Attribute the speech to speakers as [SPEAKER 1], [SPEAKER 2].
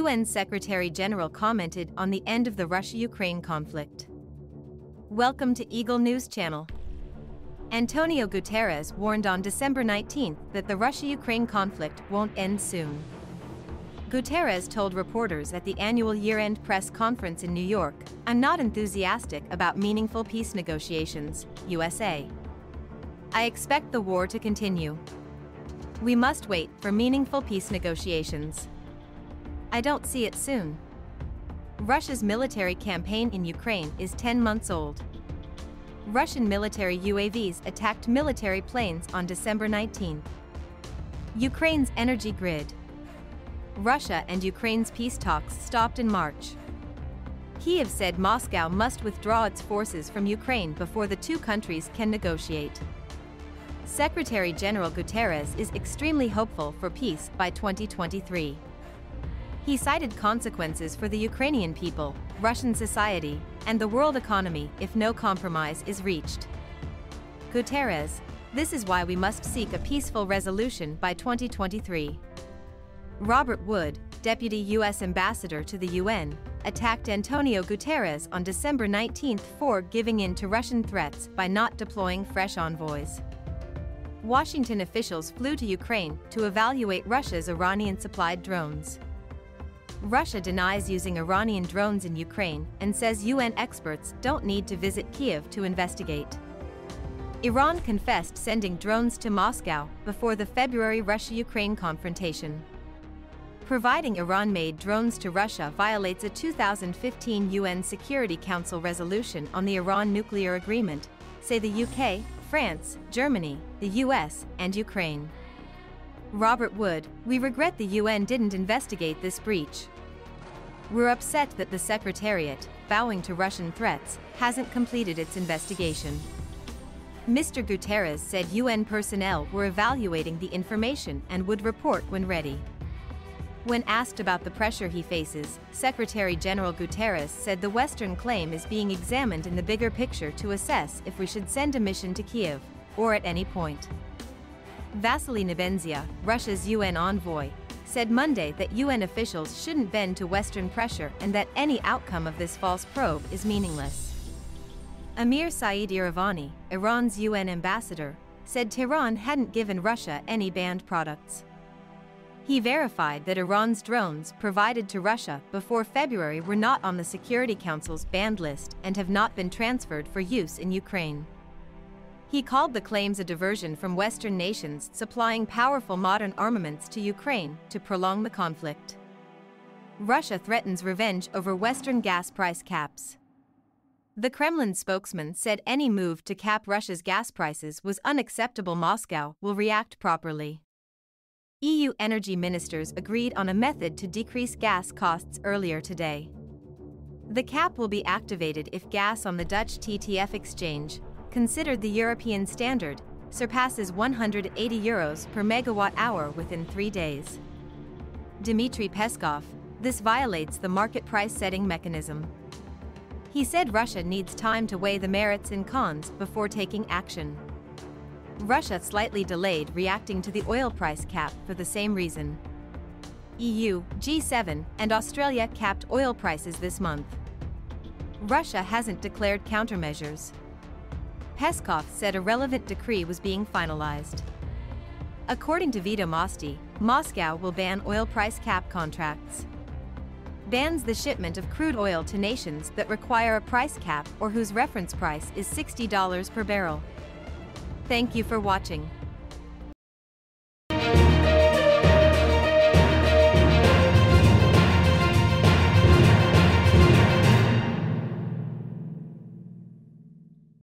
[SPEAKER 1] UN Secretary General commented on the end of the Russia-Ukraine conflict. Welcome to Eagle News Channel. Antonio Guterres warned on December 19 that the Russia-Ukraine conflict won't end soon. Guterres told reporters at the annual year-end press conference in New York, "I'm not enthusiastic about meaningful peace negotiations, USA. I expect the war to continue. We must wait for meaningful peace negotiations. I don't see it soon." Russia's military campaign in Ukraine is 10 months old. Russian military UAVs attacked military planes on December 19. Ukraine's energy grid. Russia and Ukraine's peace talks stopped in March. Kyiv said Moscow must withdraw its forces from Ukraine before the two countries can negotiate. Secretary General Guterres is extremely hopeful for peace by 2023. He cited consequences for the Ukrainian people, Russian society, and the world economy if no compromise is reached. Guterres, "This is why we must seek a peaceful resolution by 2023. Robert Wood, Deputy U.S. Ambassador to the UN, attacked Antonio Guterres on December 19 for giving in to Russian threats by not deploying fresh envoys. Washington officials flew to Ukraine to evaluate Russia's Iranian-supplied drones. Russia denies using Iranian drones in Ukraine and says UN experts don't need to visit Kyiv to investigate. Iran confessed sending drones to Moscow before the February Russia-Ukraine confrontation. Providing Iran-made drones to Russia violates a 2015 UN Security Council resolution on the Iran nuclear agreement, say the UK, France, Germany, the US, and Ukraine. Robert Wood, "We regret the UN didn't investigate this breach. We're upset that the Secretariat, bowing to Russian threats, hasn't completed its investigation." Mr. Guterres said UN personnel were evaluating the information and would report when ready. When asked about the pressure he faces, Secretary General Guterres said the Western claim is being examined in the bigger picture to assess if we should send a mission to Kyiv, or at any point. Vasily Nebenzia, Russia's UN envoy, said Monday that UN officials shouldn't bend to Western pressure and that any outcome of this false probe is meaningless. Amir Saeed Iravani, Iran's UN ambassador, said Tehran hadn't given Russia any banned products. He verified that Iran's drones provided to Russia before February were not on the Security Council's banned list and have not been transferred for use in Ukraine. He called the claims a diversion from Western nations supplying powerful modern armaments to Ukraine to prolong the conflict. Russia threatens revenge over Western gas price caps. The Kremlin spokesman said any move to cap Russia's gas prices was unacceptable. Moscow will react properly. EU energy ministers agreed on a method to decrease gas costs earlier today. The cap will be activated if gas on the Dutch TTF exchange, considered the European standard, surpasses €180 per megawatt-hour within 3 days. Dmitry Peskov, "This violates the market price-setting mechanism." He said Russia needs time to weigh the merits and cons before taking action. Russia slightly delayed reacting to the oil price cap for the same reason. EU, G7, and Australia capped oil prices this month. Russia hasn't declared countermeasures. Peskov said a relevant decree was being finalized. According to Vito Mosti, Moscow will ban oil price cap contracts. Bans the shipment of crude oil to nations that require a price cap or whose reference price is $60 per barrel. Thank you for watching.